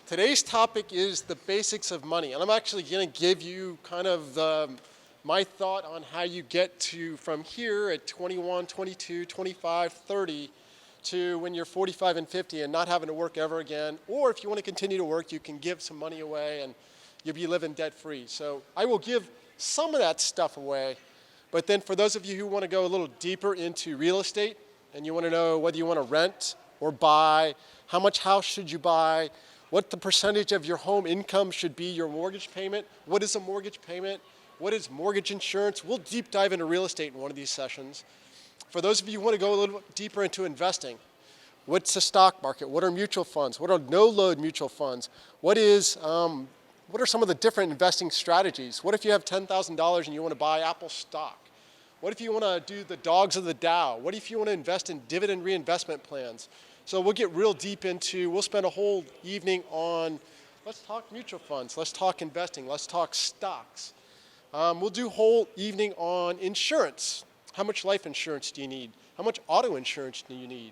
Today's topic is the basics of money, and I'm actually going to give you kind of my thought on how you get to from here at 21, 22, 25, 30 to when you're 45 and 50 and not having to work ever again, or if you want to continue to work, you can give some money away and you'll be living debt-free. So I will give some of that stuff away, but then for those of you who want to go a little deeper into real estate and you want to know whether you want to rent or buy, how much house should you buy, what the percentage of your home income should be your mortgage payment, what is a mortgage payment, what is mortgage insurance. We'll deep dive into real estate in one of these sessions. For those of you who want to go a little deeper into investing, what's the stock market? What are mutual funds? What are no-load mutual funds? What are some of the different investing strategies? What if you have $10,000 and you want to buy Apple stock? What if you want to do the dogs of the Dow? What if you want to invest in dividend reinvestment plans? So we'll get real deep into, we'll spend a whole evening on, let's talk mutual funds, let's talk investing, let's talk stocks. We'll do a whole evening on insurance. How much life insurance do you need? How much auto insurance do you need?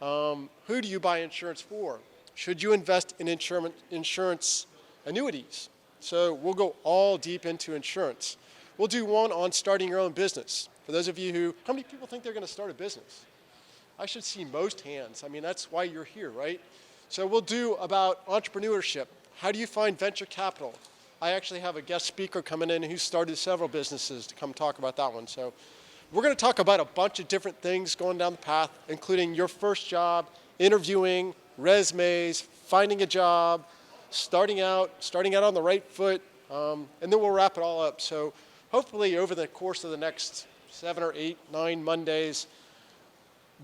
Who do you buy insurance for? Should you invest in insurance annuities? So we'll go all deep into insurance. We'll do one on starting your own business. For those of you who, how many people think they're going to start a business? I should see most hands. I mean, that's why you're here, right? So we'll do about entrepreneurship. How do you find venture capital? I actually have a guest speaker coming in who started several businesses to come talk about that one. So we're going to talk about a bunch of different things going down the path, including your first job, interviewing, resumes, finding a job, starting out on the right foot, and then we'll wrap it all up. So hopefully over the course of the next 7 or 8, 9 Mondays,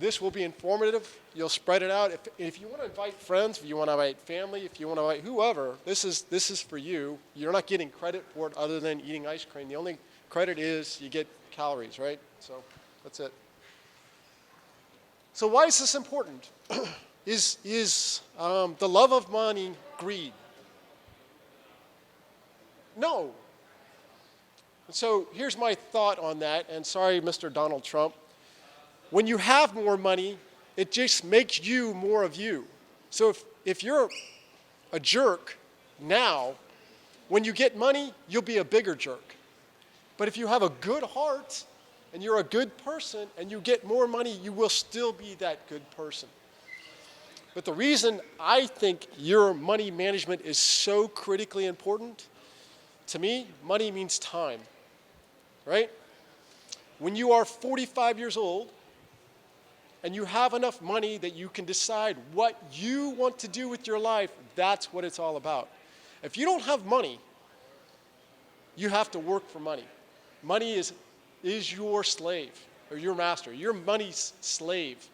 this will be informative. You'll spread it out. If you want to invite friends, if you want to invite family, if you want to invite whoever, this is for you. You're not getting credit for it other than eating ice cream. The only credit is you get calories, right? So that's it. So why is this important? Is the love of money greed? No. So here's my thought on that, and sorry, Mr. Donald Trump. When you have more money, it just makes you more of you. So if you're a jerk now, when you get money, you'll be a bigger jerk. But if you have a good heart and you're a good person and you get more money, you will still be that good person. But the reason I think your money management is so critically important, to me, money means time, right? When you are 45 years old, and you have enough money that you can decide what you want to do with your life, that's what it's all about. If you don't have money, you have to work for money. Money is your slave, or your master, your money's slave.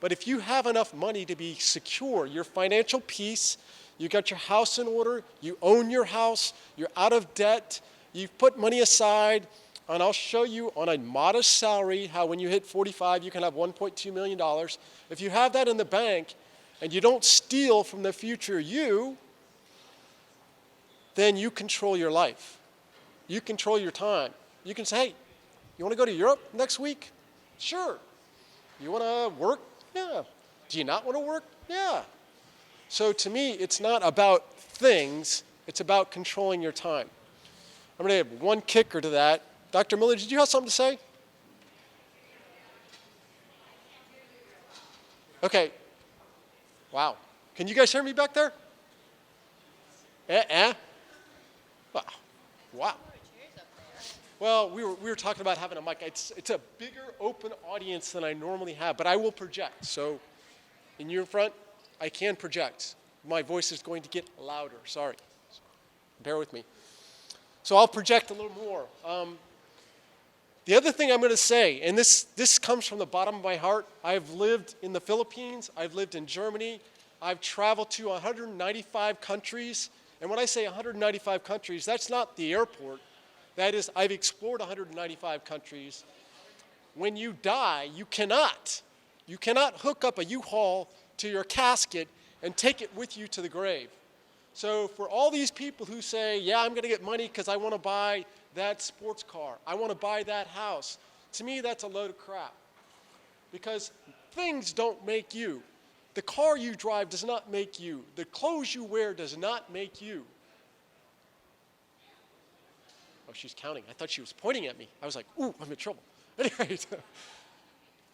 But if you have enough money to be secure, your financial peace, you got your house in order, you own your house, you're out of debt, you've put money aside, and I'll show you on a modest salary how when you hit 45, you can have $1.2 million. If you have that in the bank and you don't steal from the future you, then you control your life. You control your time. You can say, hey, you want to go to Europe next week? Sure. You want to work? Yeah. Do you not want to work? Yeah. So to me, it's not about things. It's about controlling your time. I'm going to have one kicker to that. Dr. Miller, did you have something to say? Okay. Wow. Can you guys hear me back there? Wow. Well, we were talking about having a mic. It's a bigger open audience than I normally have, but I will project. So in your front, I can project. My voice is going to get louder. Sorry. Bear with me. So I'll project a little more. The other thing I'm going to say, and this comes from the bottom of my heart, I've lived in the Philippines, I've lived in Germany, I've traveled to 195 countries, and when I say 195 countries, that's not the airport. That is, I've explored 195 countries. When you die, you cannot hook up a U-Haul to your casket and take it with you to the grave. So for all these people who say, yeah, I'm going to get money because I want to buy that sports car, I want to buy that house, to me that's a load of crap. Because things don't make you. The car you drive does not make you. The clothes you wear does not make you. Oh, she's counting. I thought she was pointing at me. I was like, ooh, I'm in trouble. Anyway,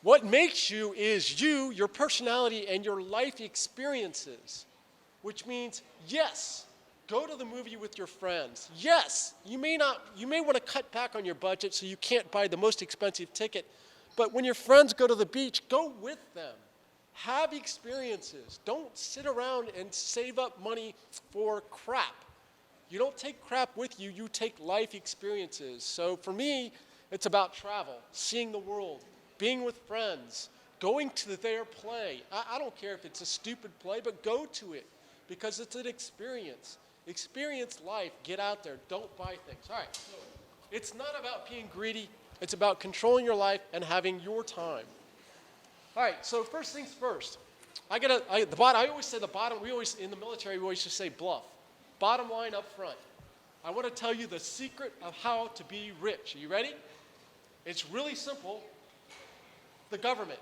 what makes you is you, your personality, and your life experiences, which means, yes, go to the movie with your friends. Yes, you may want to cut back on your budget so you can't buy the most expensive ticket, but when your friends go to the beach, go with them. Have experiences. Don't sit around and save up money for crap. You don't take crap with you, you take life experiences. So for me, it's about travel, seeing the world, being with friends, going to their play. I don't care if it's a stupid play, but go to it because it's an experience. Experience life, get out there, don't buy things. All right, so it's not about being greedy, it's about controlling your life and having your time. All right, so first things first. I always say the bottom, in the military, we always just say bluff. Bottom line up front. I want to tell you the secret of how to be rich. Are you ready? It's really simple. The government.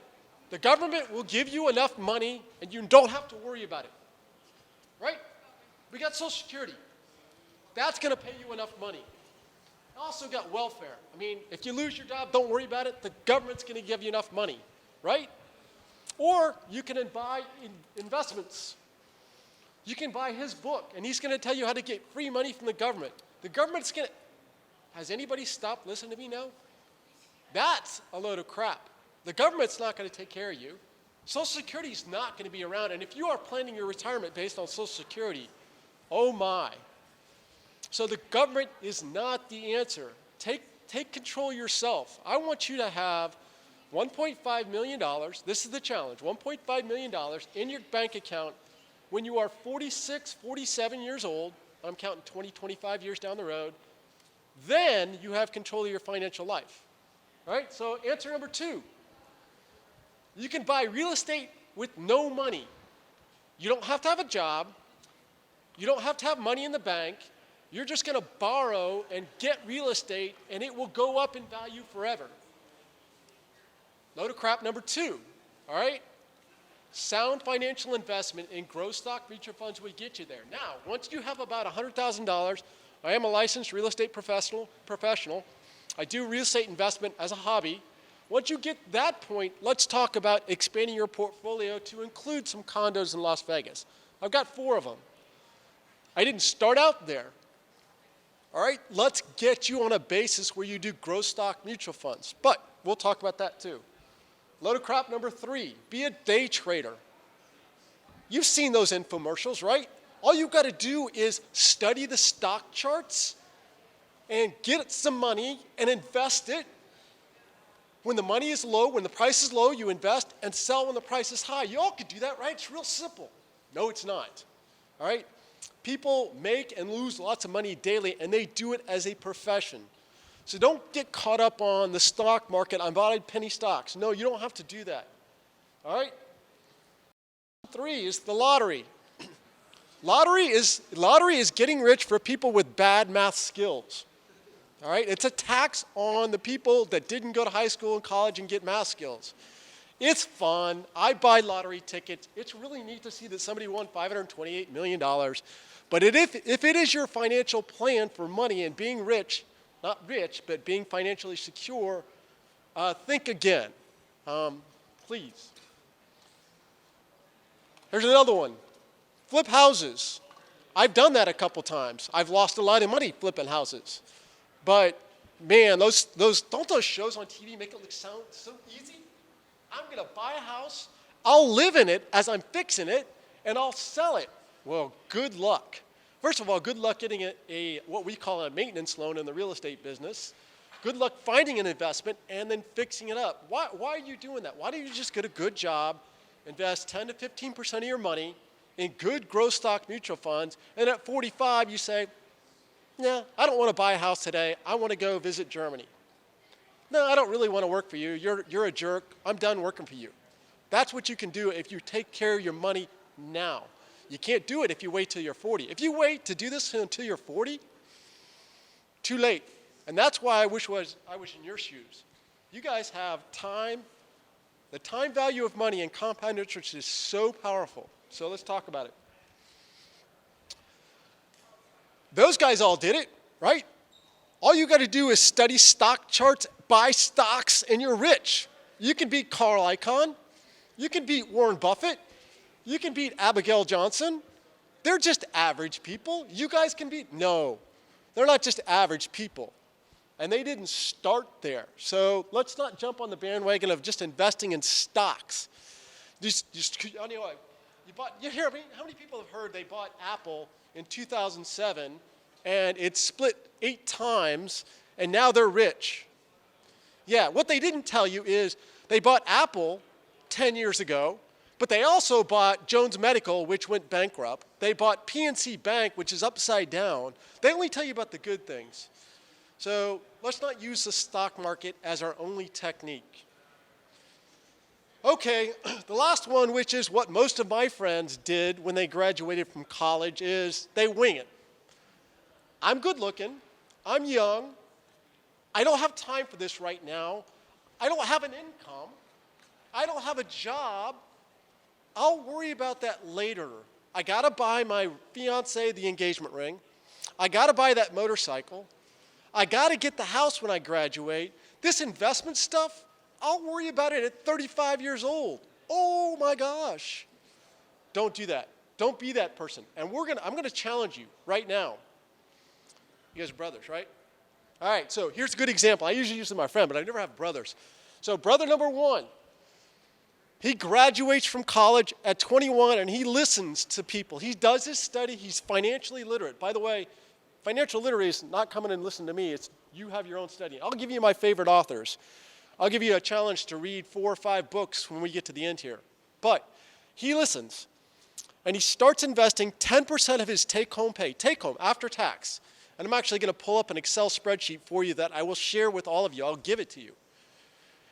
The government will give you enough money and you don't have to worry about it. Right? We got Social Security. That's going to pay you enough money. Also got welfare. I mean, if you lose your job, don't worry about it. The government's going to give you enough money. Right? Or you can buy investments. You can buy his book, and he's going to tell you how to get free money from the government. The government's going to... Has anybody stopped listening to me now? That's a load of crap. The government's not going to take care of you. Social Security is not going to be around, and if you are planning your retirement based on Social Security, oh my. So the government is not the answer. Take control yourself. I want you to have $1.5 million, this is the challenge, $1.5 million in your bank account when you are 46, 47 years old, I'm counting 20, 25 years down the road, then you have control of your financial life. All right, so answer number 2. You can buy real estate with no money. You don't have to have a job. You don't have to have money in the bank. You're just going to borrow and get real estate, and it will go up in value forever. Load of crap number 2, all right? Sound financial investment in growth stock mutual funds will get you there. Now, once you have about $100,000, I am a licensed real estate professional. I do real estate investment as a hobby. Once you get that point, let's talk about expanding your portfolio to include some condos in Las Vegas. I've got 4 of them. I didn't start out there. All right, let's get you on a basis where you do growth stock mutual funds. But we'll talk about that too. Load of crap number 3, be a day trader. You've seen those infomercials, right? All you've got to do is study the stock charts and get some money and invest it. When the money is low, when the price is low, you invest and sell when the price is high. You all could do that, right? It's real simple. No, it's not. All right? People make and lose lots of money daily, and they do it as a profession. So don't get caught up on the stock market. I bought penny stocks. No, you don't have to do that. All right? 3 is the lottery. Lottery is getting rich for people with bad math skills. All right? It's a tax on the people that didn't go to high school and college and get math skills. It's fun. I buy lottery tickets. It's really neat to see that somebody won $528 million. But if it is your financial plan for money and being rich, not rich, but being financially secure, think again, please. Here's another one. Flip houses. I've done that a couple times. I've lost a lot of money flipping houses. But man, don't those shows on TV make it look sound so easy? I'm going to buy a house, I'll live in it as I'm fixing it, and I'll sell it. Well, good luck. First of all, good luck getting what we call a maintenance loan in the real estate business. Good luck finding an investment and then fixing it up. Why are you doing that? Why don't you just get a good job, invest 10 to 15% of your money in good growth stock mutual funds, and at 45 you say, yeah, I don't want to buy a house today. I want to go visit Germany. No, I don't really want to work for you. You're a jerk. I'm done working for you. That's what you can do if you take care of your money now. You can't do it if you wait till you're 40. If you wait to do this until you're 40, too late. And that's why I wish in your shoes. You guys have time The time value of money and compound interest is so powerful. So let's talk about it. Those guys all did it, right? All you got to do is study stock charts, buy stocks, and you're rich. You can beat Carl Icahn. You can beat Warren Buffett. You can beat Abigail Johnson. They're just average people. You guys can beat, no. They're not just average people. And they didn't start there. So let's not jump on the bandwagon of just investing in stocks. Anyway, how many people have heard they bought Apple in 2007 and it split 8 times and now they're rich? Yeah, what they didn't tell you is they bought Apple 10 years ago, but they also bought Jones Medical, which went bankrupt. They bought PNC Bank, which is upside down. They only tell you about the good things. So let's not use the stock market as our only technique. Okay, the last one, which is what most of my friends did when they graduated from college, is they wing it. I'm good looking. I'm young. I don't have time for this right now. I don't have an income. I don't have a job. I'll worry about that later. I got to buy my fiance the engagement ring. I got to buy that motorcycle. I got to get the house when I graduate. This investment stuff, I'll worry about it at 35 years old. Oh my gosh. Don't do that. Don't be that person. And I'm going to challenge you right now. You guys are brothers, right? All right, so here's a good example. I usually use my friend, but I never have brothers. So brother number 1, he graduates from college at 21 and he listens to people. He does his study. He's financially literate. By the way, financial literacy is not coming and listening to me. It's you have your own study. I'll give you my favorite authors. I'll give you a challenge to read 4 or 5 books when we get to the end here. But he listens and he starts investing 10% of his take-home pay, take-home after tax. And I'm actually going to pull up an Excel spreadsheet for you that I will share with all of you. I'll give it to you.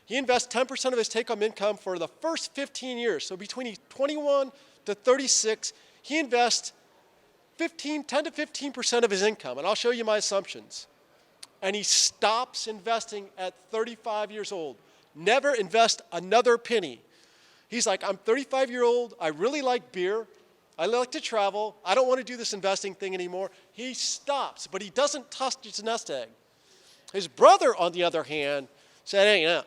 He invests 10% of his take-home income for the first 15 years. So between 21 to 36, he invests 10 to 15% of his income. And I'll show you my assumptions. And he stops investing at 35 years old. Never invest another penny. He's like, I'm 35 years old. I really like beer. I like to travel. I don't want to do this investing thing anymore. He stops, but he doesn't touch his nest egg. His brother, on the other hand, said, hey,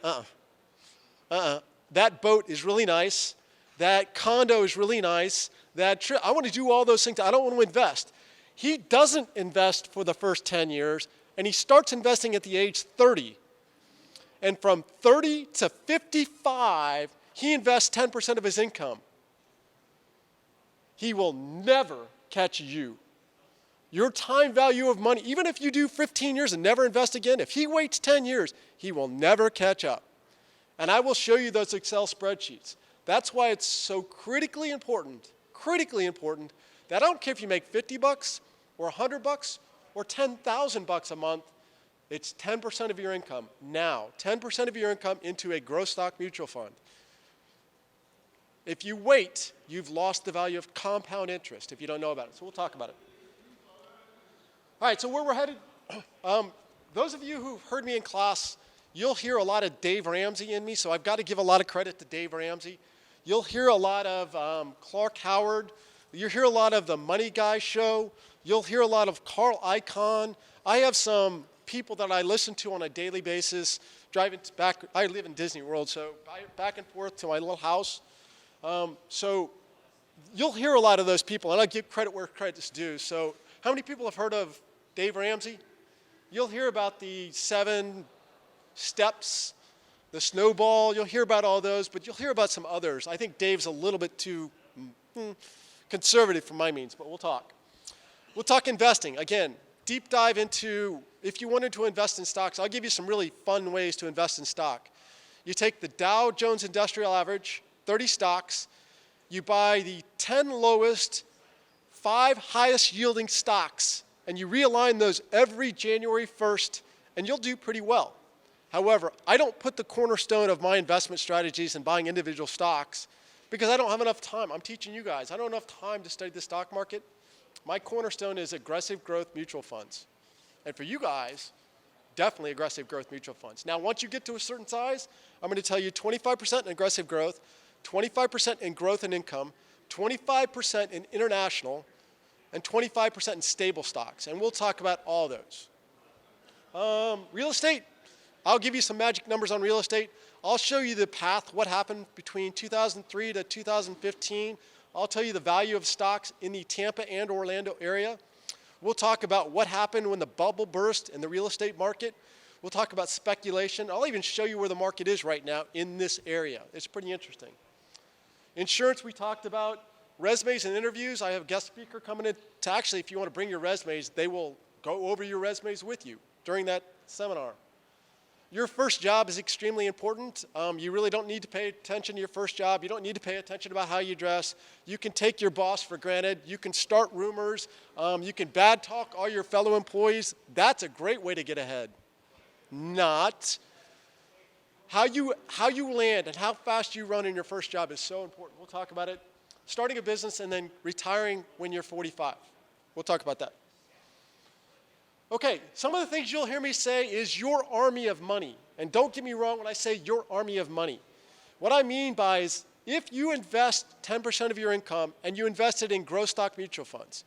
that boat is really nice. That condo is really nice. I want to do all those things. I don't want to invest. He doesn't invest for the first 10 years, and he starts investing at the age 30. And from 30 to 55, he invests 10% of his income. He will never catch you. Your time value of money, even if you do 15 years and never invest again, if he waits 10 years, he will never catch up. And I will show you those Excel spreadsheets. That's why it's so critically important that I don't care if you make $50 or $100 or $10,000 a month, it's 10% of your income now, 10% of your income into a growth stock mutual fund. If you wait, you've lost the value of compound interest if you don't know about it. So we'll talk about it. All right, so where we're headed, those of you who've heard me in class, you'll hear a lot of Dave Ramsey in me, so I've got to give a lot of credit to Dave Ramsey. You'll hear a lot of Clark Howard. You'll hear a lot of the Money Guy show. You'll hear a lot of Carl Icahn. I have some people that I listen to on a daily basis, driving back. I live in Disney World, so back and forth to my little house. So you'll hear a lot of those people, and I give credit where credit's due. So how many people have heard of Dave Ramsey? You'll hear about the 7 steps, the snowball. You'll hear about all those, but you'll hear about some others. I think Dave's a little bit too conservative for my means, but we'll talk. We'll talk investing. Again, deep dive into, if you wanted to invest in stocks, I'll give you some really fun ways to invest in stock. You take the Dow Jones Industrial Average, 30 stocks, you buy the 10 lowest, 5 highest yielding stocks, and you realign those every January 1st, and you'll do pretty well. However, I don't put the cornerstone of my investment strategies in buying individual stocks because I don't have enough time. I'm teaching you guys. I don't have enough time to study the stock market. My cornerstone is aggressive growth mutual funds. And for you guys, definitely aggressive growth mutual funds. Now, once you get to a certain size, I'm going to tell you 25% in aggressive growth, 25% in growth and income, 25% in international, and 25% in stable stocks. And we'll talk about all those. Real estate, I'll give you some magic numbers on real estate. I'll show you the path, what happened between 2003 to 2015. I'll tell you the value of stocks in the Tampa and Orlando area. We'll talk about what happened when the bubble burst in the real estate market. We'll talk about speculation. I'll even show you where the market is right now in this area. It's pretty interesting. Insurance, we talked about. Resumes and interviews, I have a guest speaker coming in to actually, if you want to bring your resumes, they will go over your resumes with you during that seminar. Your first job is extremely important. You really don't need to pay attention to your first job. You don't need to pay attention about how you dress. You can take your boss for granted. You can start rumors. You can bad talk all your fellow employees. That's a great way to get ahead. Not how you land and how fast you run in your first job is so important. We'll talk about it. Starting a business and then retiring when you're 45. We'll talk about that. Okay, some of the things you'll hear me say is your army of money. And don't get me wrong when I say your army of money. What I mean by is if you invest 10% of your income and you invest it in growth stock mutual funds,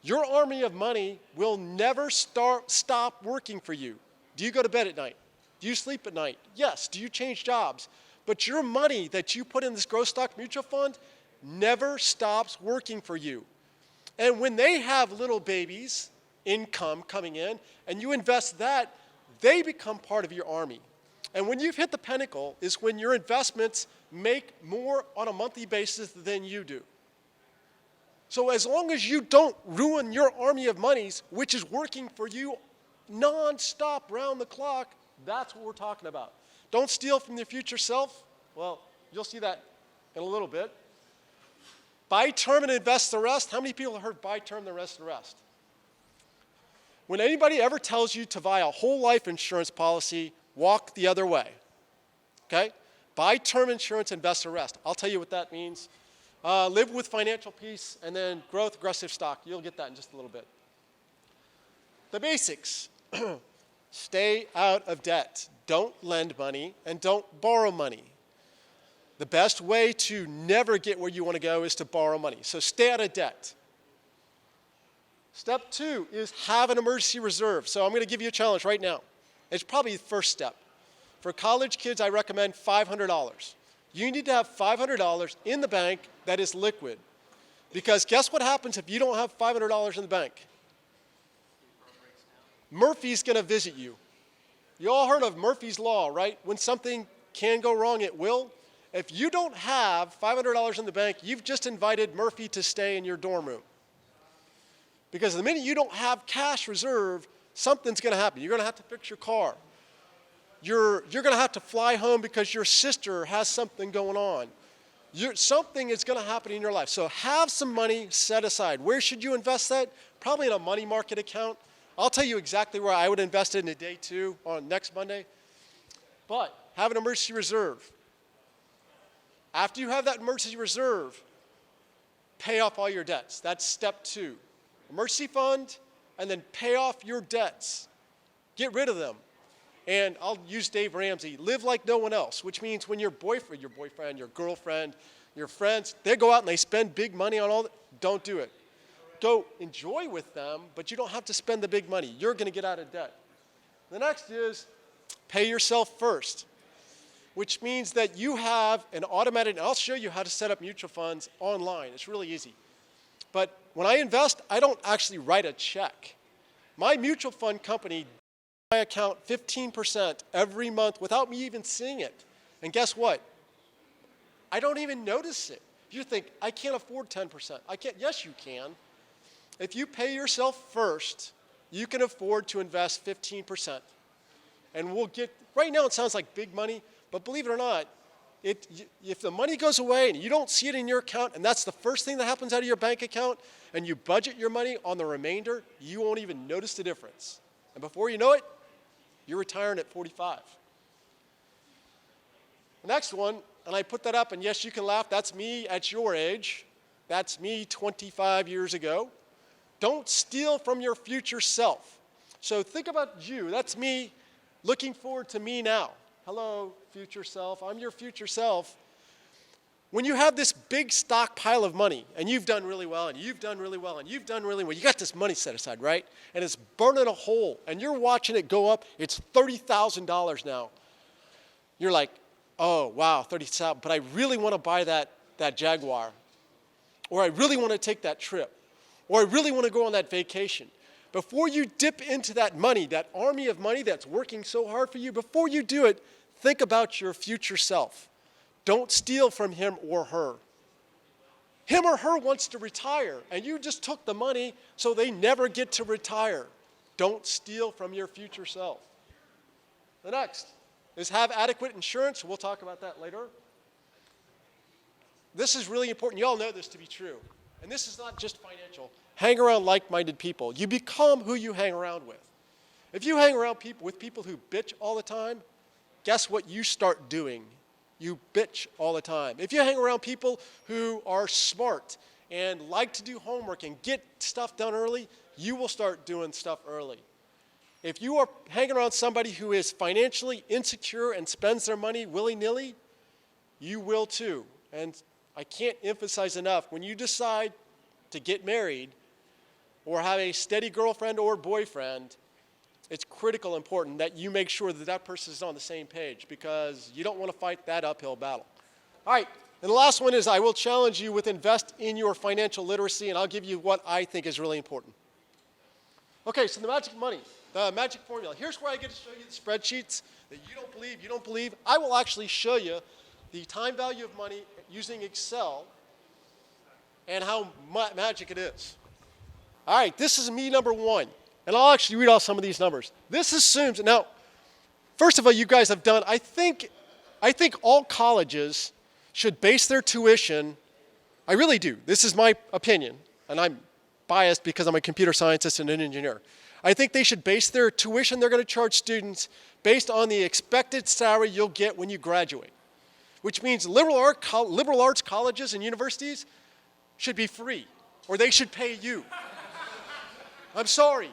your army of money will never stop working for you. Do you go to bed at night? Do you sleep at night? Yes. Do you change jobs? But your money that you put in this growth stock mutual fund never stops working for you. And when they have little babies, income coming in, and you invest that, they become part of your army. And when you've hit the pinnacle is when your investments make more on a monthly basis than you do. So as long as you don't ruin your army of monies, which is working for you non-stop round the clock, that's what we're talking about. Don't steal from your future self. Well, you'll see that in a little bit. Buy term and invest the rest. How many people have heard buy term, the rest, the rest? When anybody ever tells you to buy a whole life insurance policy, walk the other way. Okay? Buy term insurance, invest the rest. I'll tell you what that means. Live with financial peace, and then growth, aggressive stock. You'll get that in just a little bit. The basics. Stay out of debt. Don't lend money, and don't borrow money. The best way to never get where you want to go is to borrow money. So stay out of debt. Step 2 is have an emergency reserve. So I'm going to give you a challenge right now. It's probably the first step. For college kids, I recommend $500. You need to have $500 in the bank that is liquid. Because guess what happens if you don't have $500 in the bank? Murphy's going to visit you. You all heard of Murphy's Law, right? When something can go wrong, it will. If you don't have $500 in the bank, you've just invited Murphy to stay in your dorm room. Because the minute you don't have cash reserve, something's going to happen. You're going to have to fix your car. You're going to have to fly home because your sister has something going on. Something is going to happen in your life. So have some money set aside. Where should you invest that? Probably in a money market account. I'll tell you exactly where I would invest it in day 2 on next Monday. But have an emergency reserve. After you have that emergency reserve, pay off all your debts. That's step 2. Emergency fund, and then pay off your debts. Get rid of them. And I'll use Dave Ramsey. Live like no one else, which means when your boyfriend, your girlfriend, your friends, they go out and they spend big money on all that, don't do it. Go enjoy with them, but you don't have to spend the big money. You're going to get out of debt. The next is pay yourself first, which means that you have an automatic, and I'll show you how to set up mutual funds online. It's really easy. But when I invest, I don't actually write a check. My mutual fund company, my account 15% every month without me even seeing it. And guess what? I don't even notice it. You think, I can't afford 10%. I can't. Yes, you can. If you pay yourself first, you can afford to invest 15%. And we'll get, right now it sounds like big money, but believe it or not, if the money goes away and you don't see it in your account, and that's the first thing that happens out of your bank account, and you budget your money on the remainder, you won't even notice the difference. And before you know it, you're retiring at 45. The next one, and I put that up, and yes, you can laugh, that's me at your age. That's me 25 years ago. Don't steal from your future self. So think about you. That's me looking forward to me now. Hello, future self. I'm your future self. When you have this big stockpile of money, and you've done really well, and you've done really well, and you've done really well, you got this money set aside, right? And it's burning a hole, and you're watching it go up. It's $30,000 now. You're like, oh, wow, $30,000, but I really want to buy that Jaguar. Or I really want to take that trip. Or I really want to go on that vacation. Before you dip into that money, that army of money that's working so hard for you, before you do it, think about your future self. Don't steal from him or her. Him or her wants to retire, and you just took the money so they never get to retire. Don't steal from your future self. The next is have adequate insurance. We'll talk about that later. This is really important. You all know this to be true. And this is not just financial. Hang around like-minded people. You become who you hang around with. If you hang around with people who bitch all the time, guess what you start doing? You bitch all the time. If you hang around people who are smart and like to do homework and get stuff done early, you will start doing stuff early. If you are hanging around somebody who is financially insecure and spends their money willy-nilly, you will too. And I can't emphasize enough, when you decide to get married or have a steady girlfriend or boyfriend, it's critical important that you make sure that that person is on the same page, because you don't want to fight that uphill battle. All right, and the last one is I will challenge you with invest in your financial literacy, and I'll give you what I think is really important. Okay, so the magic money, the magic formula. Here's where I get to show you the spreadsheets that you don't believe. I will actually show you the time value of money using Excel and how magic it is. All right, this is me number one. And I'll actually read off some of these numbers. This assumes, now, first of all, you guys have done, I think all colleges should base their tuition, I really do. This is my opinion, and I'm biased because I'm a computer scientist and an engineer. I think they should base their tuition they're going to charge students based on the expected salary you'll get when you graduate, which means liberal arts colleges and universities should be free, or they should pay you. I'm sorry.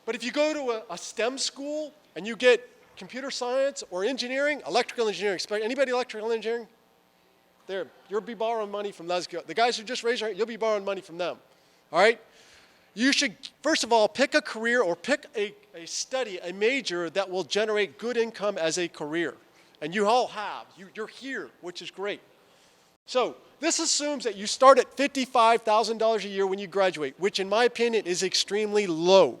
But if you go to a STEM school and you get computer science or engineering, electrical engineering, anybody electrical engineering? You'll be borrowing money from those guys. The guys who just raised their hand, you'll be borrowing money from them. All right? You should, first of all, pick a career or pick a study, a major that will generate good income as a career. And you all have. You're here, which is great. So this assumes that you start at $55,000 a year when you graduate, which in my opinion is extremely low.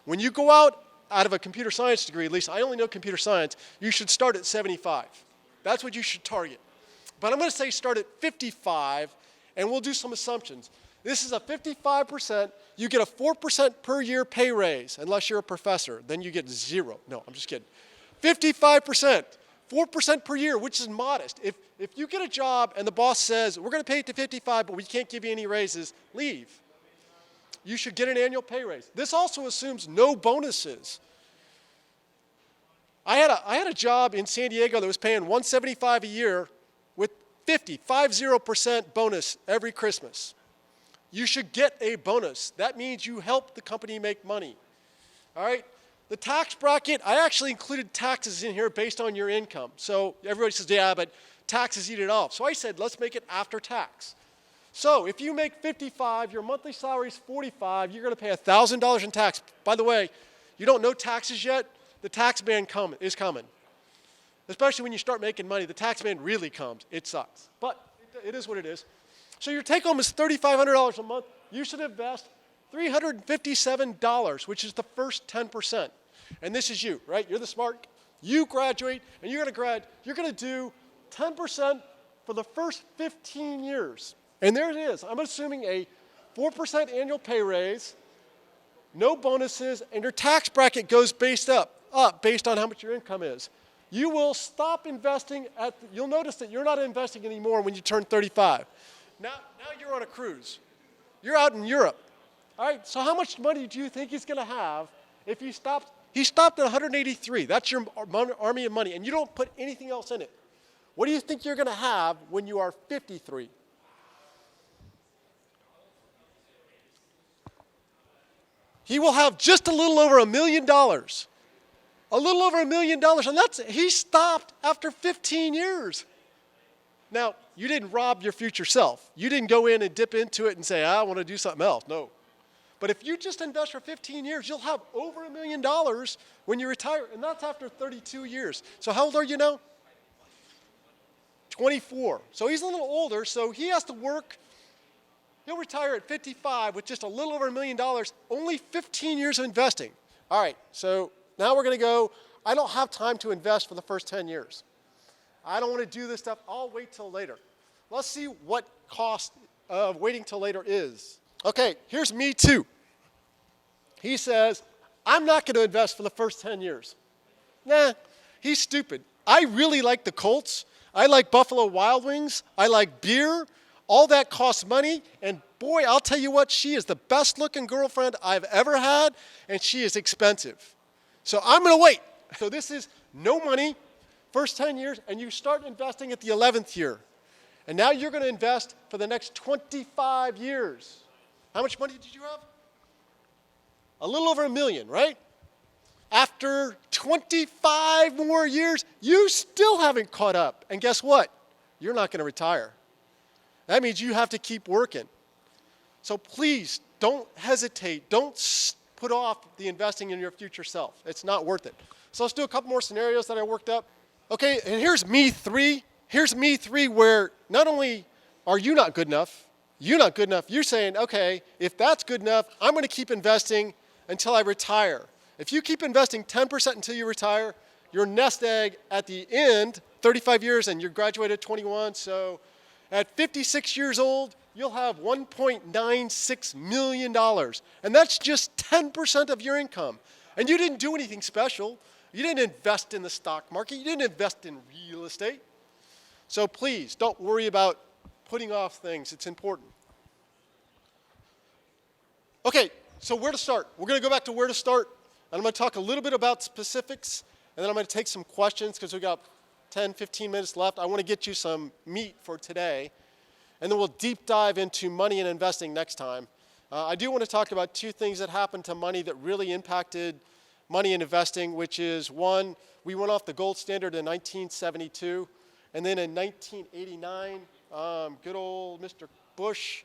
When you go out of a computer science degree, at least I only know computer science, you should start at 75. That's what you should target. But I'm going to say start at 55, and we'll do some assumptions. This is a 55%. You get a 4% per year pay raise, unless you're a professor. Then you get 0. No, I'm just kidding. 55%, 4% per year, which is modest. If you get a job and the boss says, we're going to pay it to 55, but we can't give you any raises, leave. You should get an annual pay raise. This also assumes no bonuses. I had a job in San Diego that was paying $175 a year with 50% bonus every Christmas. You should get a bonus. That means you help the company make money. All right? The tax bracket, I actually included taxes in here based on your income. So everybody says, yeah, but taxes eat it off. So I said, let's make it after tax. So if you make 55, your monthly salary is 45, you're going to pay $1,000 in tax. By the way, you don't know taxes yet, the tax man is coming. Especially when you start making money, the tax man really comes. It sucks. But it is what it is. So your take home is $3,500 a month. You should invest $357, which is the first 10%. And this is you, right? You're the smart. You graduate, and you're going to do 10% for the first 15 years. And there it is. I'm assuming a 4% annual pay raise, no bonuses, and your tax bracket goes based on how much your income is. You will stop investing you'll notice that you're not investing anymore when you turn 35. Now you're on a cruise. You're out in Europe. All right, so how much money do you think he's going to have if he stopped? He stopped at 183. That's your army of money, and you don't put anything else in it. What do you think you're going to have when you are 53? he will have just a little over $1 million. A little over $1 million, and he stopped after 15 years. Now, you didn't rob your future self. You didn't go in and dip into it and say, I want to do something else. No. But if you just invest for 15 years, you'll have over $1 million when you retire, and that's after 32 years. So how old are you now? 24. So he's a little older, so he has to work. He'll retire at 55 with just a little over $1 million, only 15 years of investing. All right, so now we're going to go, I don't have time to invest for the first 10 years. I don't want to do this stuff. I'll wait till later. Let's see what cost of waiting till later is. Okay, here's me too. He says, I'm not going to invest for the first 10 years. Nah, he's stupid. I really like the Colts. I like Buffalo Wild Wings. I like beer. All that costs money. And boy, I'll tell you what, she is the best looking girlfriend I've ever had, and she is expensive. So I'm going to wait. So this is no money, first 10 years, and you start investing at the 11th year. And now you're going to invest for the next 25 years. How much money did you have? A little over $1 million, right? After 25 more years, you still haven't caught up. And guess what? You're not going to retire. That means you have to keep working. So please, don't hesitate. Don't put off the investing in your future self. It's not worth it. So let's do a couple more scenarios that I worked up. Okay, and here's me 3. Here's me 3 where not only are you not good enough, you're saying, okay, if that's good enough, I'm going to keep investing until I retire. If you keep investing 10% until you retire, your nest egg at the end, 35 years, and you graduated at 21, so at 56 years old, you'll have $1.96 million. And that's just 10% of your income. And you didn't do anything special. You didn't invest in the stock market. You didn't invest in real estate. So please, don't worry about putting off things. It's important. Okay, so where to start? We're going to go back to where to start. And I'm going to talk a little bit about specifics. And then I'm going to take some questions because we've got 10, 15 minutes left. I want to get you some meat for today. And then we'll deep dive into money and investing next time. I do want to talk about 2 things that happened to money that really impacted money and investing, which is, one, we went off the gold standard in 1972. And then in 1989, good old Mr. Bush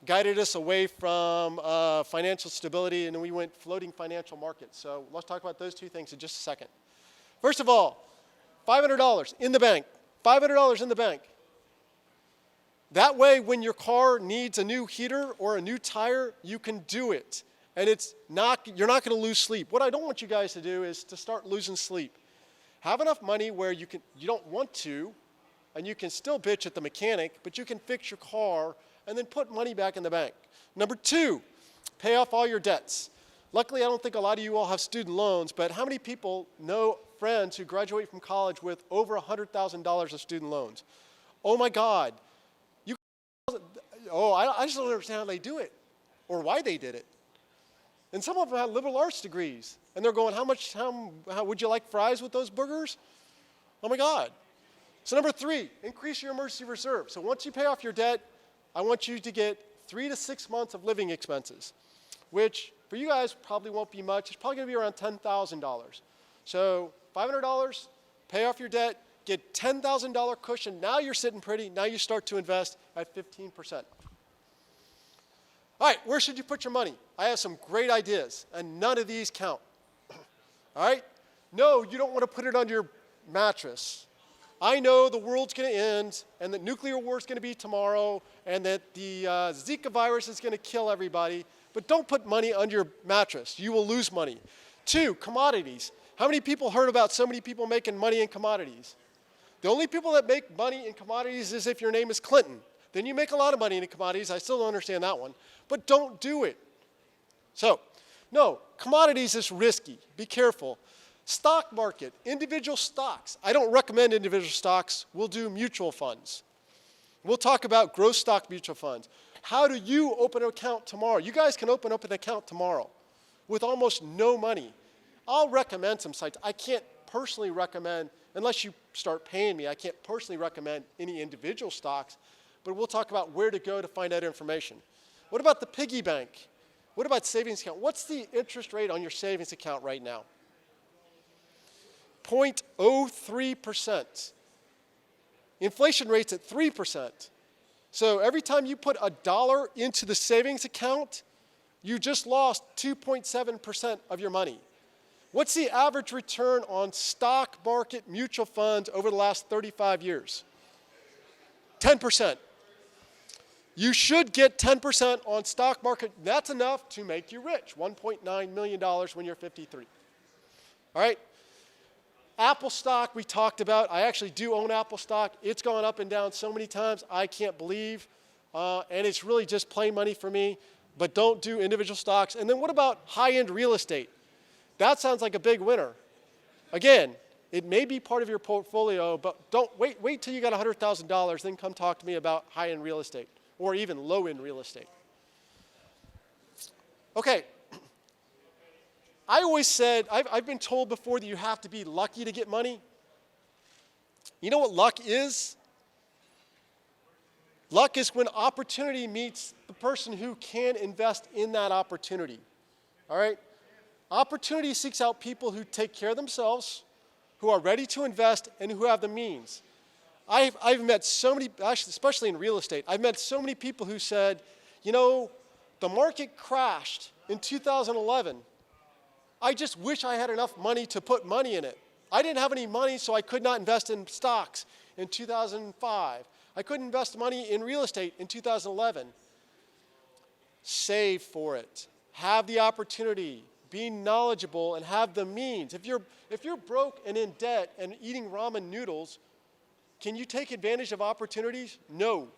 guided us away from financial stability, and then we went floating financial markets. So let's talk about those 2 things in just a second. First of all, $500 in the bank. $500 in the bank. That way, when your car needs a new heater or a new tire, you can do it. And you're not going to lose sleep. What I don't want you guys to do is to start losing sleep. Have enough money where you don't want to, and you can still bitch at the mechanic, but you can fix your car and then put money back in the bank. Number 2, pay off all your debts. Luckily, I don't think a lot of you all have student loans, but how many people know friends who graduate from college with over $100,000 of student loans? Oh my God. I just don't understand how they do it or why they did it. And some of them have liberal arts degrees, and they're going, how would you like fries with those burgers? Oh my God. So number 3, increase your emergency reserve. So once you pay off your debt, I want you to get 3 to 6 months of living expenses, which for you guys probably won't be much. It's probably going to be around $10,000. So $500, pay off your debt, get $10,000 cushion. Now you're sitting pretty. Now you start to invest at 15%. All right, where should you put your money? I have some great ideas, and none of these count. All right? No, you don't want to put it on your mattress. I know the world's going to end, and that nuclear war is going to be tomorrow, and that the Zika virus is going to kill everybody, but don't put money under your mattress. You will lose money. 2, commodities. How many people heard about so many people making money in commodities? The only people that make money in commodities is if your name is Clinton. Then you make a lot of money in commodities. I still don't understand that one. But don't do it. So, no, commodities is risky. Be careful. Stock market, individual stocks. I don't recommend individual stocks. We'll do mutual funds. We'll talk about growth stock mutual funds. How do you open an account tomorrow? You guys can open up an account tomorrow with almost no money. I'll recommend some sites. I can't personally recommend, unless you start paying me, I can't personally recommend any individual stocks, but we'll talk about where to go to find out information. What about the piggy bank? What about savings account? What's the interest rate on your savings account right now? 0.03%. Inflation rate's at 3%. So every time you put $1 into the savings account, you just lost 2.7% of your money. What's the average return on stock market mutual funds over the last 35 years? 10%. You should get 10% on stock market. That's enough to make you rich, $1.9 million when you're 53. All right? Apple stock we talked about. I actually do own Apple stock. It's gone up and down so many times I can't believe. And it's really just plain money for me. But don't do individual stocks. And then what about high-end real estate? That sounds like a big winner. Again, it may be part of your portfolio, but don't wait till you got $100,000, then come talk to me about high-end real estate or even low-end real estate. Okay. I always said, I've been told before that you have to be lucky to get money. You know what luck is? Luck is when opportunity meets the person who can invest in that opportunity. All right? Opportunity seeks out people who take care of themselves, who are ready to invest, and who have the means. I've met so many, actually, especially in real estate, I've met so many people who said, you know, the market crashed in 2011. I just wish I had enough money to put money in it. I didn't have any money, so I could not invest in stocks in 2005. I couldn't invest money in real estate in 2011. Save for it. Have the opportunity. Be knowledgeable and have the means. If you're broke and in debt and eating ramen noodles, can you take advantage of opportunities? No.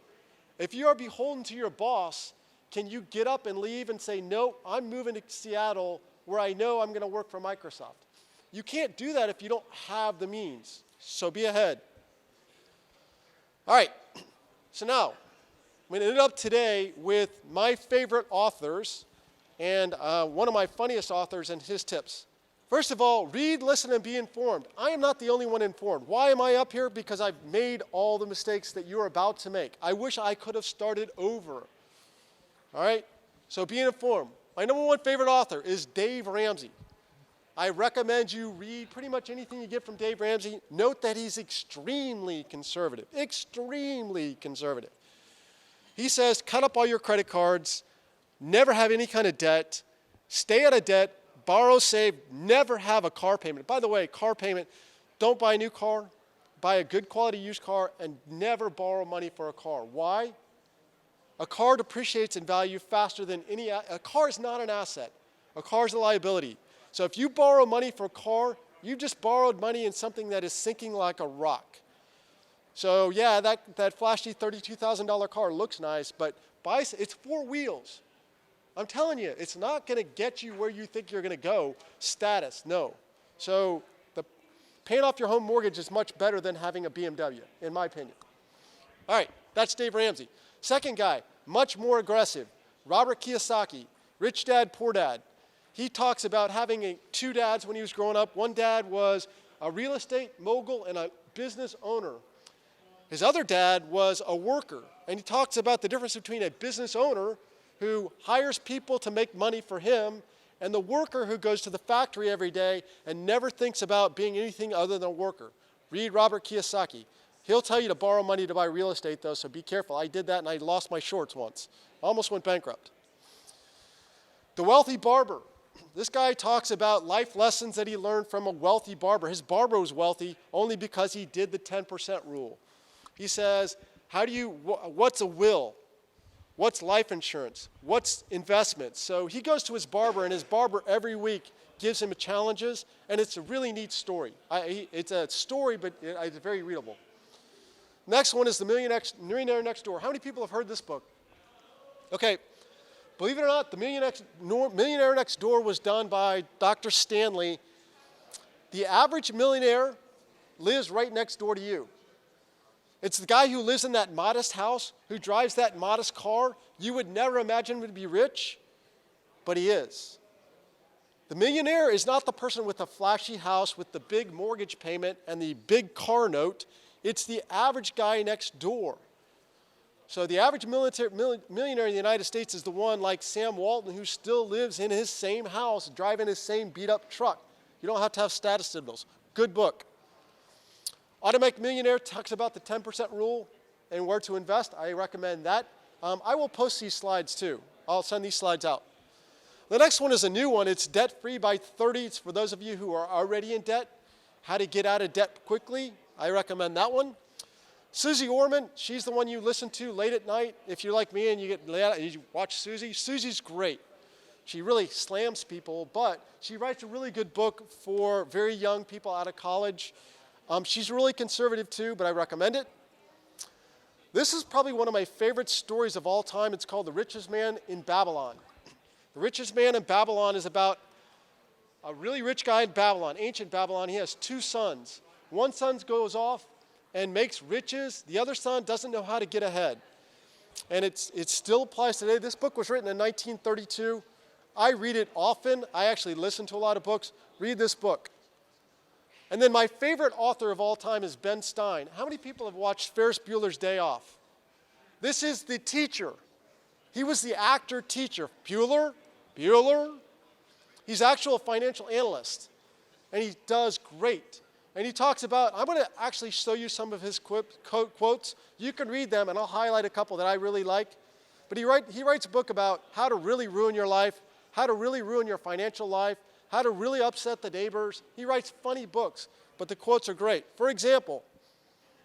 If you are beholden to your boss, can you get up and leave and say, no, I'm moving to Seattle where I know I'm going to work for Microsoft? You can't do that if you don't have the means. So be ahead. All right. So now, I'm going to end up today with my favorite authors and one of my funniest authors and his tips. First of all, read, listen, and be informed. I am not the only one informed. Why am I up here? Because I've made all the mistakes that you're about to make. I wish I could have started over. All right? So be informed. My number one favorite author is Dave Ramsey. I recommend you read pretty much anything you get from Dave Ramsey. Note that he's extremely conservative. Extremely conservative. He says, cut up all your credit cards, never have any kind of debt, stay out of debt, borrow, save, never have a car payment. By the way, car payment, don't buy a new car, buy a good quality used car, and never borrow money for a car. Why? A car depreciates in value faster than a car is not an asset. A car is a liability. So if you borrow money for a car, you just borrowed money in something that is sinking like a rock. So yeah, that flashy $32,000 car looks nice, but it's 4 wheels. I'm telling you, it's not going to get you where you think you're going to go. Status, no. So paying off your home mortgage is much better than having a BMW, in my opinion. All right, that's Dave Ramsey. Second guy, much more aggressive, Robert Kiyosaki, Rich Dad, Poor Dad. He talks about having 2 dads when he was growing up. One dad was a real estate mogul and a business owner. His other dad was a worker. And he talks about the difference between a business owner who hires people to make money for him and the worker who goes to the factory every day and never thinks about being anything other than a worker. Read Robert Kiyosaki. He'll tell you to borrow money to buy real estate, though, so be careful. I did that, and I lost my shorts once. Almost went bankrupt. The Wealthy Barber. This guy talks about life lessons that he learned from a wealthy barber. His barber was wealthy only because he did the 10% rule. He says, what's a will? What's life insurance? What's investments? So he goes to his barber, and his barber every week gives him challenges, and it's a really neat story. It's a story, but it's very readable. Next one is The Millionaire Next Door. How many people have heard this book? Okay, believe it or not, The Millionaire Next Door was done by Dr. Stanley. The average millionaire lives right next door to you. It's the guy who lives in that modest house, who drives that modest car. You would never imagine would be rich, but he is. The millionaire is not the person with the flashy house with the big mortgage payment and the big car note. It's the average guy next door. So the average millionaire in the United States is the one like Sam Walton who still lives in his same house, driving his same beat-up truck. You don't have to have status symbols. Good book. Automatic Millionaire talks about the 10% rule and where to invest. I recommend that. I will post these slides too. I'll send these slides out. The next one is a new one. It's Debt Free by 30. It's for those of you who are already in debt. How to get out of debt quickly. I recommend that one. Susie Orman, she's the one you listen to late at night. If you're like me and you get late out and you watch Susie, Susie's great. She really slams people, but she writes a really good book for very young people out of college. She's really conservative too, but I recommend it. This is probably one of my favorite stories of all time. It's called The Richest Man in Babylon. The Richest Man in Babylon is about a really rich guy in Babylon, ancient Babylon. He has 2 sons. One son goes off and makes riches. The other son doesn't know how to get ahead. And it still applies today. This book was written in 1932. I read it often. I actually listen to a lot of books. Read this book. And then my favorite author of all time is Ben Stein. How many people have watched Ferris Bueller's Day Off? This is the teacher. He was the actor teacher. Bueller. He's actually a financial analyst. And he does great. And he talks about, I'm going to actually show you some of his quotes. You can read them, and I'll highlight a couple that I really like. But he writes a book about how to really ruin your life, how to really ruin your financial life, how to really upset the neighbors. He writes funny books, but the quotes are great. For example,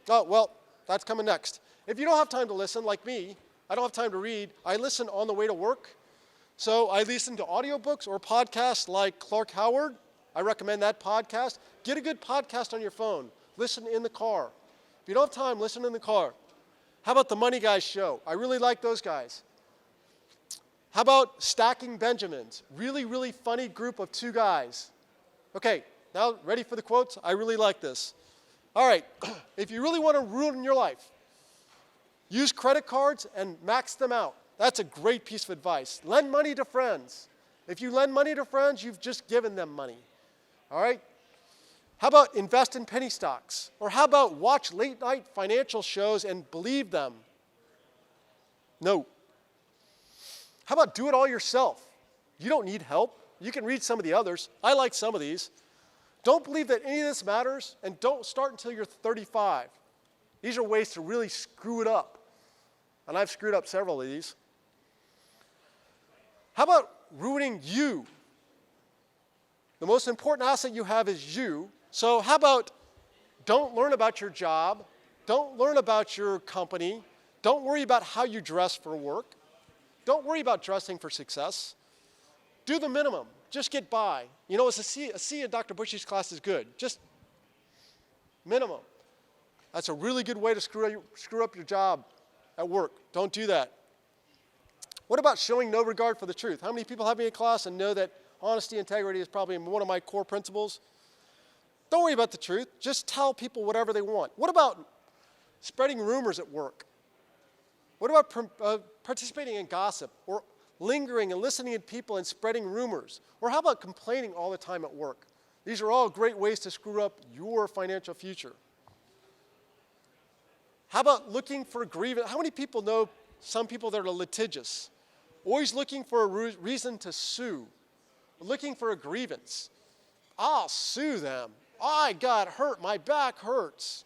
that's coming next. If you don't have time to listen, like me, I don't have time to read, I listen on the way to work. So I listen to audiobooks or podcasts like Clark Howard. I recommend that podcast. Get a good podcast on your phone. Listen in the car. If you don't have time, listen in the car. How about the Money Guys show? I really like those guys. How about Stacking Benjamins? Really, really funny group of 2 guys. Okay, now ready for the quotes? I really like this. All right, if you really want to ruin your life, use credit cards and max them out. That's a great piece of advice. Lend money to friends. If you lend money to friends, you've just given them money. All right? How about invest in penny stocks? Or how about watch late night financial shows and believe them? No. How about do it all yourself? You don't need help. You can read some of the others. I like some of these. Don't believe that any of this matters, and don't start until you're 35. These are ways to really screw it up. And I've screwed up several of these. How about ruining you? The most important asset you have is you. So how about don't learn about your job, don't learn about your company, don't worry about how you dress for work, don't worry about dressing for success. Do the minimum. Just get by. You know, a C in Dr. Bushey's class is good. Just minimum. That's a really good way to screw up your job at work. Don't do that. What about showing no regard for the truth? How many people have me in class and know that honesty, integrity is probably one of my core principles? Don't worry about the truth. Just tell people whatever they want. What about spreading rumors at work? What about participating in gossip or lingering and listening to people and spreading rumors? Or how about complaining all the time at work? These are all great ways to screw up your financial future. How about looking for a grievance? How many people know some people that are litigious? Always looking for a reason to sue. Looking for a grievance. I'll sue them. I got hurt. My back hurts.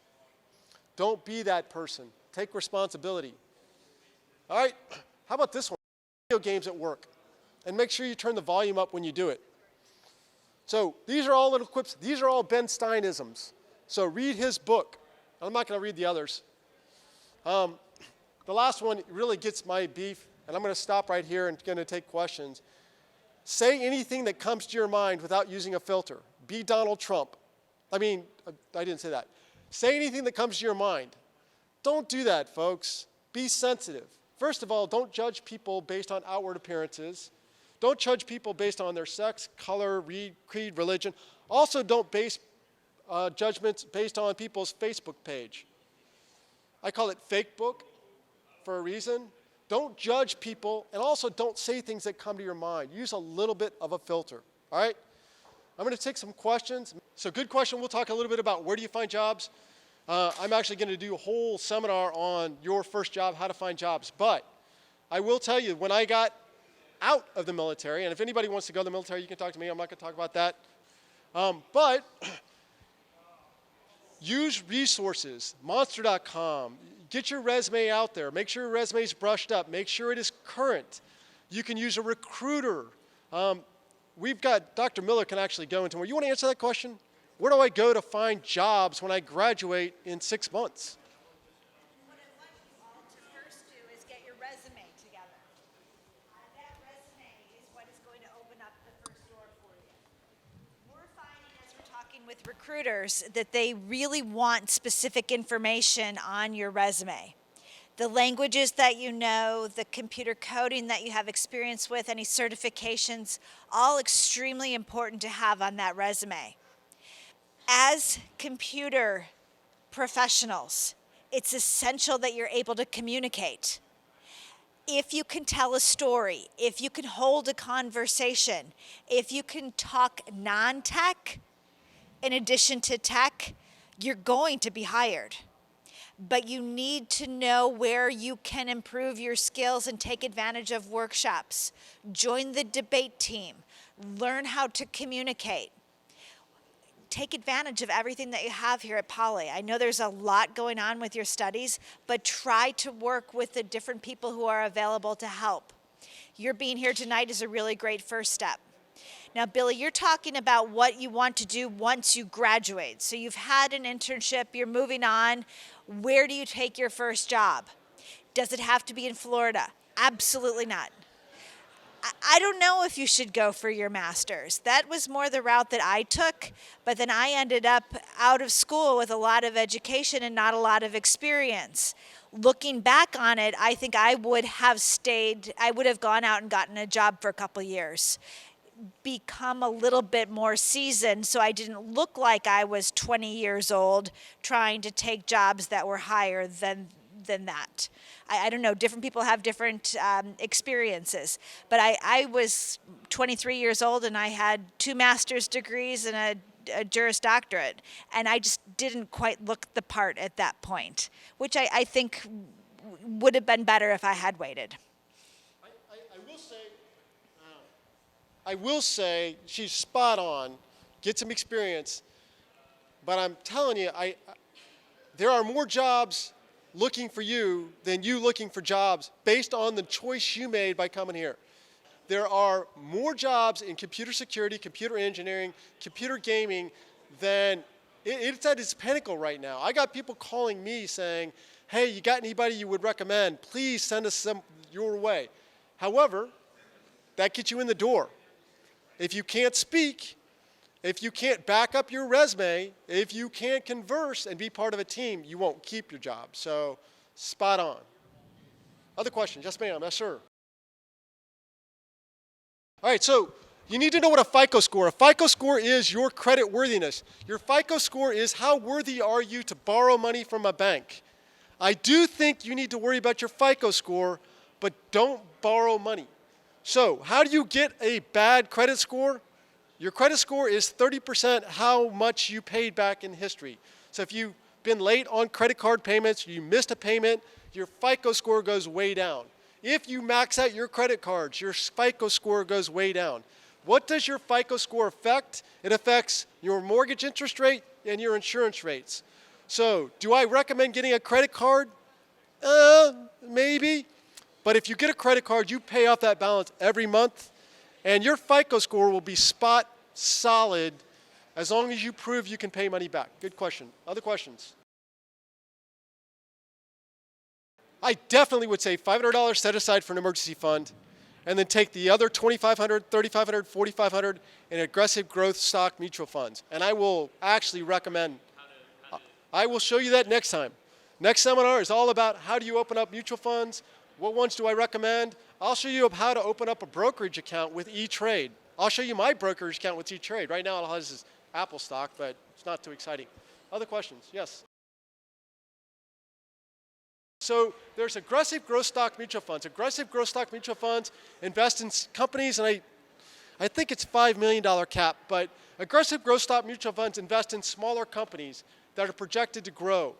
Don't be that person. Take responsibility. All right, how about this one? Video games at work. And make sure you turn the volume up when you do it. So these are all little quips. These are all Ben Steinisms. So read his book. I'm not going to read the others. The last one really gets my beef, and I'm going to stop right here and going to take questions. Say anything that comes to your mind without using a filter. Be Donald Trump. I didn't say that. Say anything that comes to your mind. Don't do that, folks. Be sensitive. First of all, don't judge people based on outward appearances. Don't judge people based on their sex, color, creed, religion. Also, don't base judgments based on people's Facebook page. I call it fake book for a reason. Don't judge people, and also don't say things that come to your mind. Use a little bit of a filter, all right? I'm going to take some questions. So good question. We'll talk a little bit about where do you find jobs. I'm actually going to do a whole seminar on your first job, how to find jobs. But I will tell you, when I got out of the military, and if anybody wants to go to the military, you can talk to me. I'm not going to talk about that. But use resources, monster.com. Get your resume out there. Make sure your resume is brushed up. Make sure it is current. You can use a recruiter. We've got Dr. Miller can actually go into more. You want to answer that question? Where do I go to find jobs when I graduate in 6 months? What I want you all to first do is get your resume together. That resume is what is going to open up the first door for you. We're finding as we're talking with recruiters that they really want specific information on your resume. The languages that you know, the computer coding that you have experience with, any certifications, all extremely important to have on that resume. As computer professionals, it's essential that you're able to communicate. If you can tell a story, if you can hold a conversation, if you can talk non-tech in addition to tech, you're going to be hired. But you need to know where you can improve your skills and take advantage of workshops. Join the debate team. Learn how to communicate. Take advantage of everything that you have here at Poly. I know there's a lot going on with your studies, but try to work with the different people who are available to help. Your being here tonight is a really great first step. Now, Billy, you're talking about what you want to do once you graduate. So you've had an internship, you're moving on. Where do you take your first job? Does it have to be in Florida? Absolutely not. I don't know if you should go for your master's. That was more the route that I took, but then I ended up out of school with a lot of education and not a lot of experience. Looking back on it, I think I would have gone out and gotten a job for a couple years, become a little bit more seasoned so I didn't look like I was 20 years old trying to take jobs that were higher than that. I don't know, different people have different experiences, but I was 23 years old and I had 2 master's degrees and a Juris Doctorate, and I just didn't quite look the part at that point, which I think would have been better if I had waited. I will say she's spot on, get some experience, but I'm telling you, there are more jobs looking for you than you looking for jobs based on the choice you made by coming here. There are more jobs in computer security, computer engineering, computer gaming than it's at its pinnacle right now. I got people calling me saying, hey, you got anybody you would recommend? Please send us some your way. However, that gets you in the door. If you can't speak, if you can't back up your resume, if you can't converse and be part of a team, you won't keep your job. So, spot on. Other questions? Yes, ma'am. Yes, sir. All right, so you need to know what a FICO score. A FICO score is your credit worthiness. Your FICO score is how worthy are you to borrow money from a bank. I do think you need to worry about your FICO score, but don't borrow money. So, how do you get a bad credit score? Your credit score is 30% how much you paid back in history. So if you've been late on credit card payments, you missed a payment, your FICO score goes way down. If you max out your credit cards, your FICO score goes way down. What does your FICO score affect? It affects your mortgage interest rate and your insurance rates. So do I recommend getting a credit card? Maybe. But if you get a credit card, you pay off that balance every month, and your FICO score will be spot solid as long as you prove you can pay money back. Good question. Other questions? I definitely would say $500 set aside for an emergency fund, and then take the other $2,500, $3,500, $4,500 in aggressive growth stock mutual funds. And I will actually recommend, I will show you that next time. Next seminar is all about how do you open up mutual funds, what ones do I recommend. I'll show you how to open up a brokerage account with E-Trade. I'll show you my brokerage account with E-Trade. Right now all it has is Apple stock, but it's not too exciting. Other questions? Yes. So there's aggressive growth stock mutual funds. Aggressive growth stock mutual funds invest in companies, and I think it's $5 million cap, but aggressive growth stock mutual funds invest in smaller companies that are projected to grow.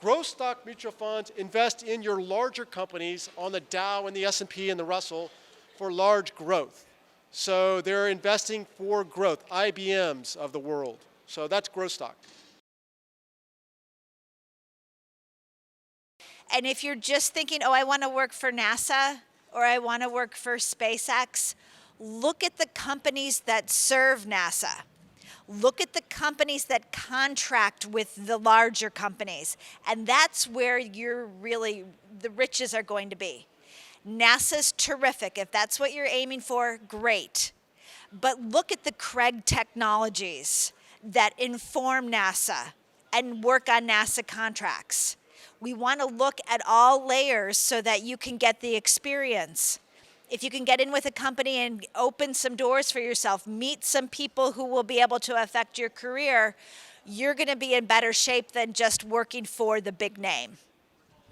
Growth stock mutual funds invest in your larger companies on the Dow and the S&P and the Russell for large growth. So they're investing for growth, IBMs of the world. So that's growth stock. And if you're just thinking, oh, I want to work for NASA or I want to work for SpaceX, look at the companies that serve NASA. Look at the companies that contract with the larger companies. And that's where the riches are going to be. NASA's terrific. If that's what you're aiming for, great. But look at the Craig technologies that inform NASA and work on NASA contracts. We want to look at all layers so that you can get the experience. If you can get in with a company and open some doors for yourself, meet some people who will be able to affect your career, you're going to be in better shape than just working for the big name.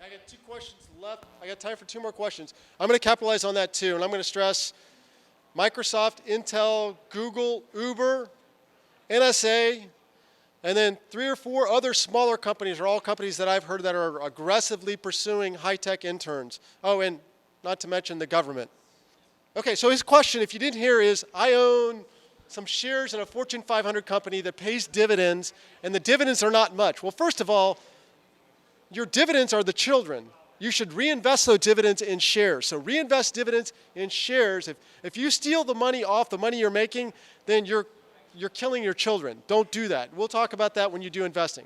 I got 2 questions left. I got time for 2 more questions. I'm going to capitalize on that too, and I'm going to stress Microsoft, Intel, Google, Uber, NSA, and then 3 or 4 other smaller companies are all companies that I've heard that are aggressively pursuing high-tech interns. Oh, and not to mention the government. Okay, so his question, if you didn't hear, is I own some shares in a Fortune 500 company that pays dividends, and the dividends are not much. Well, first of all, your dividends are the children. You should reinvest those dividends in shares. So reinvest dividends in shares. If you steal the money off the money you're making, then you're killing your children. Don't do that. We'll talk about that when you do investing.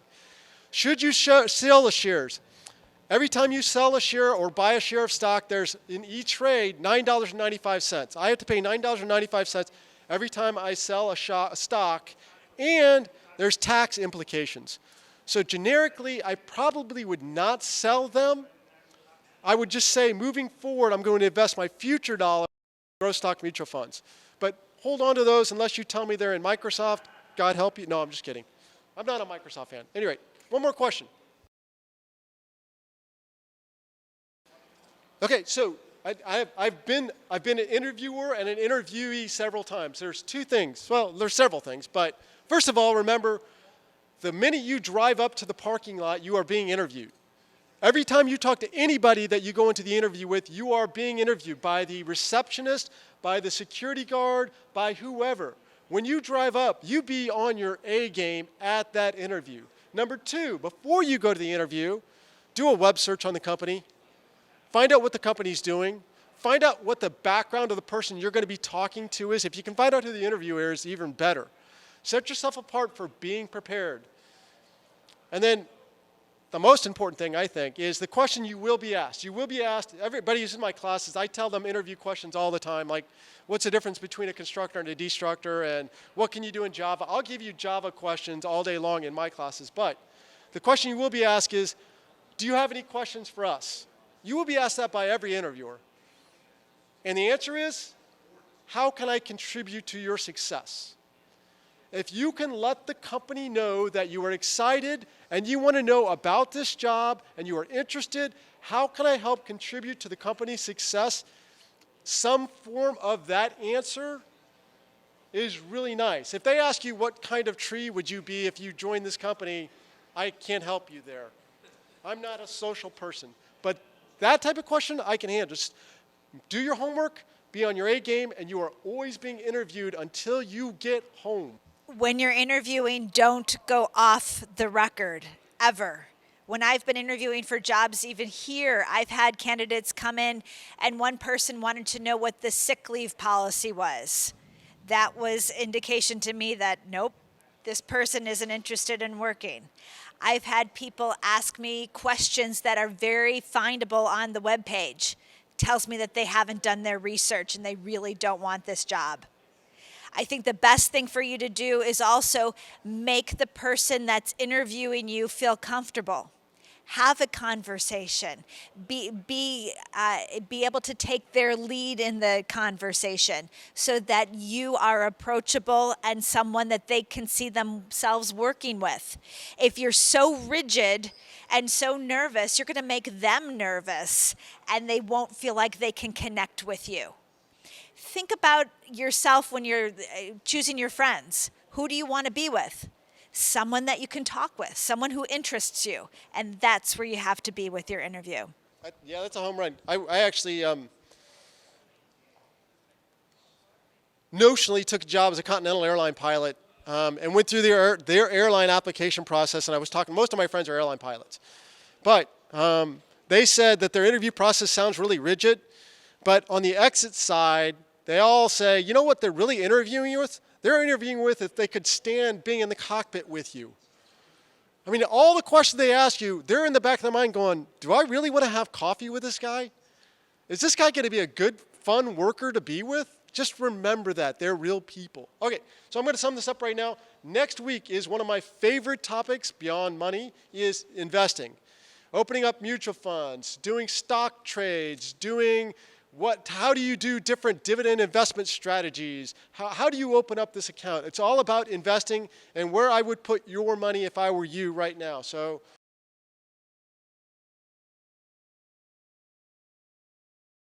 Should you sell the shares? Every time you sell a share or buy a share of stock, there's in each trade $9.95. I have to pay $9.95 every time I sell a stock, and there's tax implications. So generically, I probably would not sell them. I would just say, moving forward, I'm going to invest my future dollars in growth stock mutual funds. But hold on to those unless you tell me they're in Microsoft. God help you. No, I'm just kidding. I'm not a Microsoft fan. Anyway, one more question. Okay, so I've been an interviewer and an interviewee several times. There's 2 things. Well, there's several things, but first of all, remember, the minute you drive up to the parking lot, you are being interviewed. Every time you talk to anybody that you go into the interview with, you are being interviewed by the receptionist, by the security guard, by whoever. When you drive up, you be on your A game at that interview. Number 2, before you go to the interview, do a web search on the company. Find out what the company's doing. Find out what the background of the person you're going to be talking to is. If you can find out who the interviewer is, even better. Set yourself apart for being prepared. And then the most important thing, I think, is the question you will be asked. You will be asked, everybody who's in my classes, I tell them interview questions all the time, like what's the difference between a constructor and a destructor, and what can you do in Java? I'll give you Java questions all day long in my classes, but the question you will be asked is, do you have any questions for us? You will be asked that by every interviewer. And the answer is, how can I contribute to your success? If you can let the company know that you are excited and you want to know about this job and you are interested, how can I help contribute to the company's success? Some form of that answer is really nice. If they ask you what kind of tree would you be if you joined this company, I can't help you there. I'm not a social person. But that type of question I can handle. Just do your homework, be on your A game, and you are always being interviewed until you get home. When you're interviewing, don't go off the record, ever. When I've been interviewing for jobs, even here, I've had candidates come in and one person wanted to know what the sick leave policy was. That was indication to me that, nope, this person isn't interested in working. I've had people ask me questions that are very findable on the webpage. Tells me that they haven't done their research and they really don't want this job. I think the best thing for you to do is also make the person that's interviewing you feel comfortable. Have a conversation. Be able to take their lead in the conversation so that you are approachable and someone that they can see themselves working with. If you're so rigid and so nervous, you're going to make them nervous and they won't feel like they can connect with you. Think about yourself when you're choosing your friends. Who do you want to be with? someone that you can talk with, someone who interests you. And that's where you have to be with your interview. Yeah, that's a home run. I actually notionally took a job as a Continental airline pilot and went through their airline application process. And I was talking, most of my friends are airline pilots. But they said that their interview process sounds really rigid. But on the exit side, they all say, you know what they're really interviewing you with? They're interviewing with if they could stand being in the cockpit with you. I mean, all the questions they ask you, they're in the back of their mind going, do I really want to have coffee with this guy? Is this guy going to be a good, fun worker to be with? Just remember that. They're real people. Okay, so I'm going to sum this up right now. Next week is one of my favorite topics beyond money is investing. Opening up mutual funds, doing stock trades, how do you do different dividend investment strategies? How do you open up this account? It's all about investing and where I would put your money if I were you right now. So